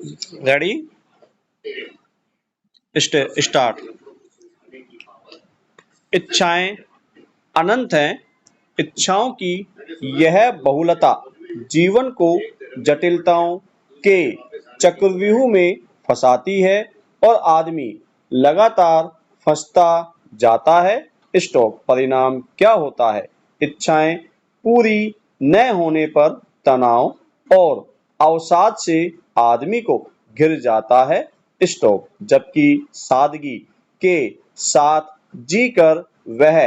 Ready start. इच्छाएं अनंत हैं। इच्छाओं की यह बहुलता जीवन को जटिलताओं के चक्रव्यूह में फंसाती है और आदमी लगातार फंसता जाता है। स्टॉप। परिणाम क्या होता है? इच्छाएं पूरी न होने पर तनाव और अवसाद से आदमी को घिर जाता है। स्टॉप। जबकि सादगी के साथ जीकर वह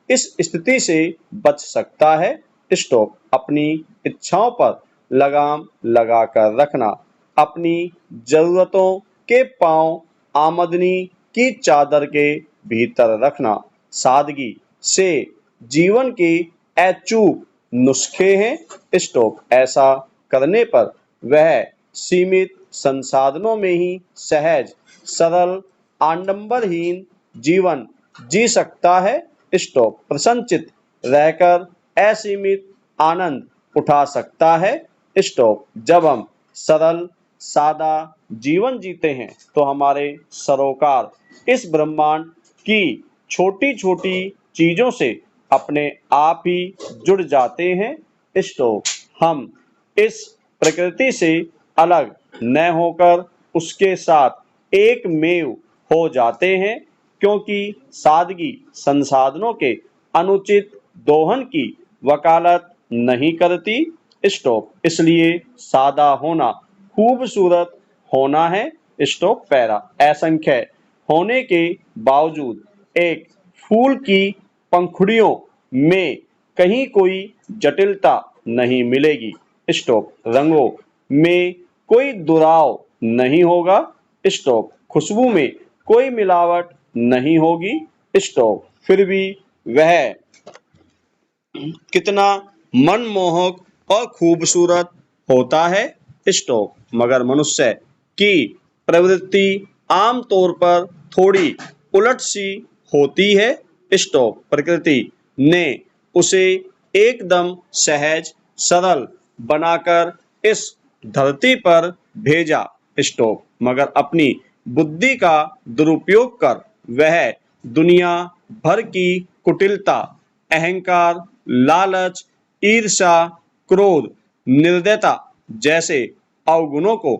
इस स्थिति से बच सकता है। स्टॉप। अपनी इच्छाओं पर लगाम लगाकर रखना, अपनी जरूरतों के पांव आमदनी की चादर के भीतर रखना सादगी से जीवन के अचूक नुस्खे हैं। स्टॉप। ऐसा करने पर वह सीमित संसाधनों में ही सहज, सरल, आडंबरहीन जीवन जी सकता है। स्टॉप। प्रसन्नचित्त रहकर असीमित आनंद उठा सकता है। स्टॉप। जब हम सरल सादा जीवन जीते हैं तो हमारे सरोकार इस ब्रह्मांड की छोटी छोटी चीजों से अपने आप ही जुड़ जाते हैं। स्टॉप। हम इस प्रकृति से अलग न होकर उसके साथ एक मेव हो जाते हैं, क्योंकि सादगी संसाधनों के अनुचित दोहन की वकालत नहीं करती। स्टॉप। इसलिए सादा होना खूबसूरत होना है। स्टॉप। पैरा। असंख्य होने के बावजूद एक फूल की पंखुड़ियों में कहीं कोई जटिलता नहीं मिलेगी। स्टॉप। रंगों में कोई दुराव नहीं होगा। स्टॉप। खुशबू में कोई मिलावट नहीं होगी। स्टॉप। फिर भी वह कितना मनमोहक और खूबसूरत होता है। स्टॉप। मगर मनुष्य की प्रवृत्ति आमतौर पर थोड़ी उलट सी होती है। स्टॉप। प्रकृति ने उसे एकदम सहज सरल बनाकर इस धरती पर भेजा। स्टॉप। मगर अपनी बुद्धि का दुरुपयोग कर वह दुनिया भर की कुटिलता, अहंकार, लालच, ईर्ष्या, क्रोध, निर्दयता जैसे अवगुणों को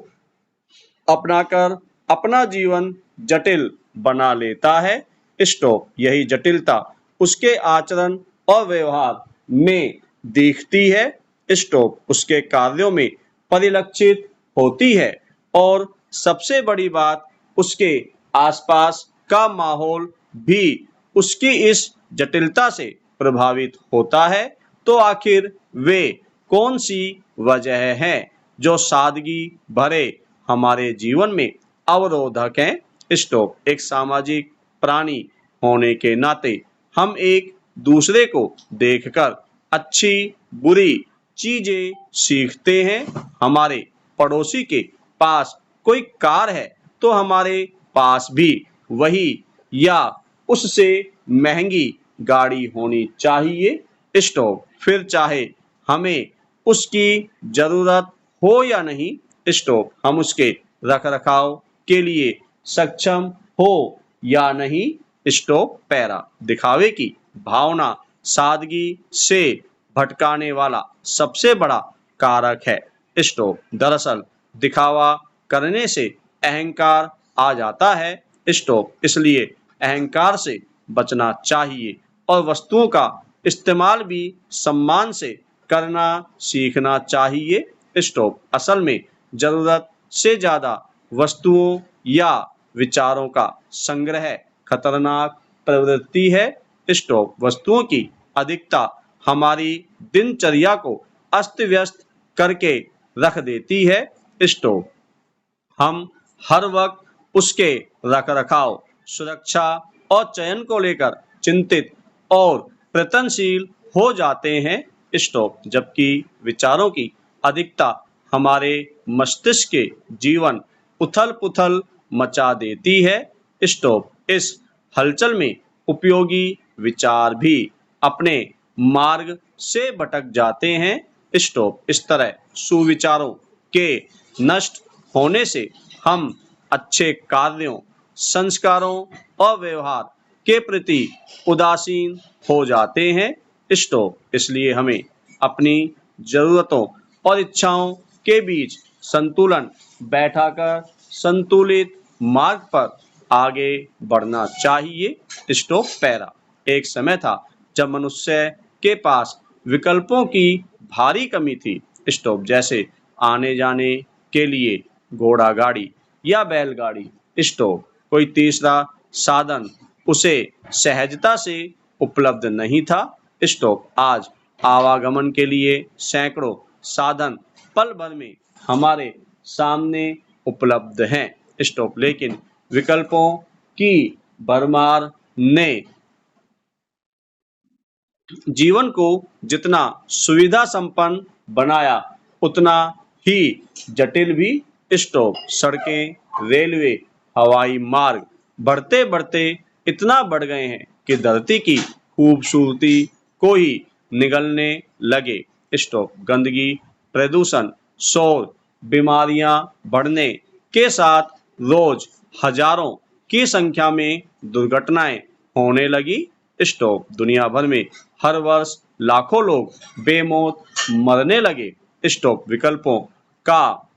अपनाकर अपना जीवन जटिल बना लेता है। स्टॉप। यही जटिलता उसके आचरण और व्यवहार में दिखती है। स्टॉप। उसके कार्यों में परिलक्षित होती है और सबसे बड़ी बात, उसके आसपास का माहौल भी उसकी इस जटिलता से प्रभावित होता है। तो आखिर वे कौन सी वजह है जो सादगी भरे हमारे जीवन में अवरोधक हैं? स्टॉप। एक सामाजिक प्राणी होने के नाते हम एक दूसरे को देखकर अच्छी बुरी चीजें सीखते हैं। हमारे पड़ोसी के पास कोई कार है तो हमारे पास भी वही या उससे महंगी गाड़ी होनी चाहिए। स्टॉप। फिर चाहे हमें उसकी जरूरत हो या नहीं। स्टॉप। हम उसके रख रखाव के लिए सक्षम हो या नहीं। स्टॉप। पैरा। दिखावे की भावना सादगी से भटकाने वाला सबसे बड़ा कारक है। स्टॉप। दरअसल दिखावा करने से अहंकार आ जाता है। स्टॉप। इसलिए अहंकार से बचना चाहिए और वस्तुओं का इस्तेमाल भी सम्मान से करना सीखना चाहिए। स्टॉप। असल में जरूरत से ज्यादा वस्तुओं या विचारों का संग्रह खतरनाक प्रवृत्ति है। स्टॉप। वस्तुओं की अधिकता हमारी दिनचर्या को अस्त व्यस्त करके रख देती है। स्टॉप। हम हर वक्त उसके रख रखाव, सुरक्षा और चयन को लेकर चिंतित और प्रयत्नशील हो जाते हैं। स्टॉप। जबकि विचारों की अधिकता हमारे मस्तिष्क के जीवन उथल पुथल मचा देती है। स्टॉप। इस हलचल में उपयोगी विचार भी अपने मार्ग से भटक जाते हैं। स्टॉप। इस तरह सुविचारों के नष्ट होने से हम अच्छे कार्यों, संस्कारों और व्यवहार के प्रति उदासीन हो जाते हैं। स्टॉप। इसलिए हमें अपनी जरूरतों और इच्छाओं के बीच संतुलन बैठाकर संतुलित मार्ग पर आगे बढ़ना चाहिए। Stop para. एक समय था जब मनुष्य के पास विकल्पों की भारी कमी थी। स्टॉप। जैसे आने जाने के लिए घोड़ा गाड़ी या बैलगाड़ी। स्टॉप। कोई तीसरा साधन उसे सहजता से उपलब्ध नहीं था। स्टॉप। आज आवागमन के लिए सैकड़ों साधन पल भर में हमारे सामने उपलब्ध हैं। स्टॉप। लेकिन विकल्पों की भरमार ने जीवन को जितना सुविधा संपन्न बनाया उतना ही जटिल भी। स्टॉप। सड़कें, रेलवे, हवाई मार्ग बढ़ते बढ़ते इतना बढ़ गए हैं कि धरती की खूबसूरती को ही निगलने लगे। स्टॉप। गंदगी, प्रदूषण, शोर, बीमारियां बढ़ने के साथ रोज हजारों की संख्या में दुर्घटनाएं होने लगी। स्टॉप। दुनिया भर में हर वर्ष लाखों लोग बेमौत मरने लगे। स्टॉप। विकल्पों का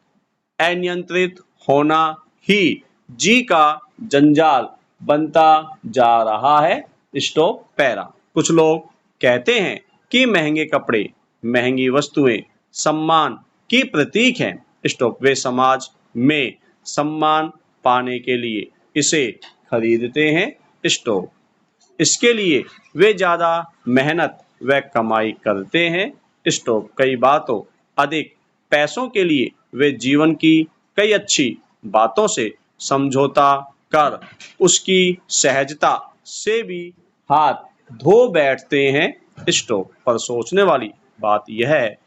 अनियंत्रित होना ही जी का जंजाल बनता जा रहा है। Stop para. कुछ लोग कहते हैं कि महंगे कपड़े, महंगी वस्तुएं सम्मान की प्रतीक हैं। स्टॉप। वे समाज में सम्मान पाने के लिए इसे खरीदते हैं। स्टॉप। इसके लिए वे ज्यादा मेहनत व कमाई करते हैं। स्टॉप। कई बातों अधिक पैसों के लिए वे जीवन की कई अच्छी बातों से समझौता कर उसकी सहजता से भी हाथ धो बैठते हैं। स्टॉप। पर सोचने वाली बात यह है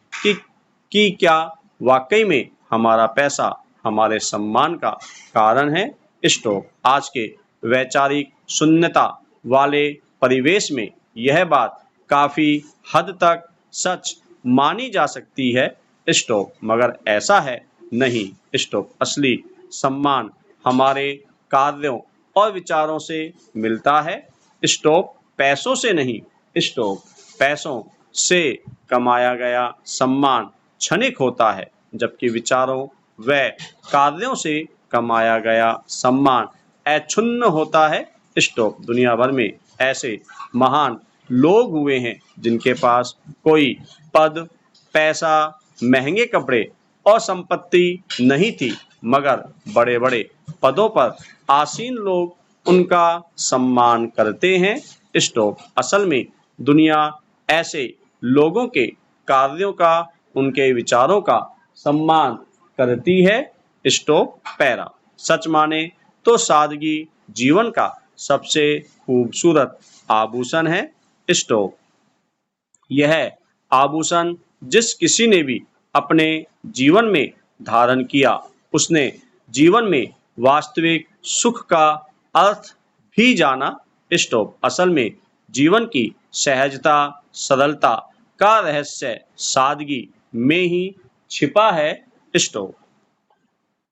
कि क्या वाकई में हमारा पैसा हमारे सम्मान का कारण है। स्टॉप। आज के वैचारिक शून्यता वाले परिवेश में यह बात काफी हद तक सच मानी जा सकती है। स्टॉप। मगर ऐसा है नहीं। स्टॉप। असली सम्मान हमारे कार्यों और विचारों से मिलता है। स्टॉप। पैसों से नहीं। स्टॉप। पैसों से कमाया गया सम्मान क्षणिक होता है, जबकि विचारों व कार्यों से कमाया गया सम्मान अक्षुण्ण होता है। स्टॉप। दुनिया भर में ऐसे महान लोग हुए हैं जिनके पास कोई पद, पैसा, महंगे कपड़े और संपत्ति नहीं थी, मगर बड़े बड़े पदों पर आसीन लोग उनका सम्मान करते हैं। स्टॉप। असल में दुनिया ऐसे लोगों के कार्यों का, उनके विचारों का सम्मान करती है। Stop para. सच माने तो सादगी जीवन का सबसे खूबसूरत आभूषण है। स्टॉप। यह आभूषण जिस किसी ने भी अपने जीवन में धारण किया, उसने जीवन में वास्तविक सुख का अर्थ भी जाना। स्टॉप। असल में जीवन की सहजता, सरलता का रहस्य सादगी में ही छिपा है। स्टॉप।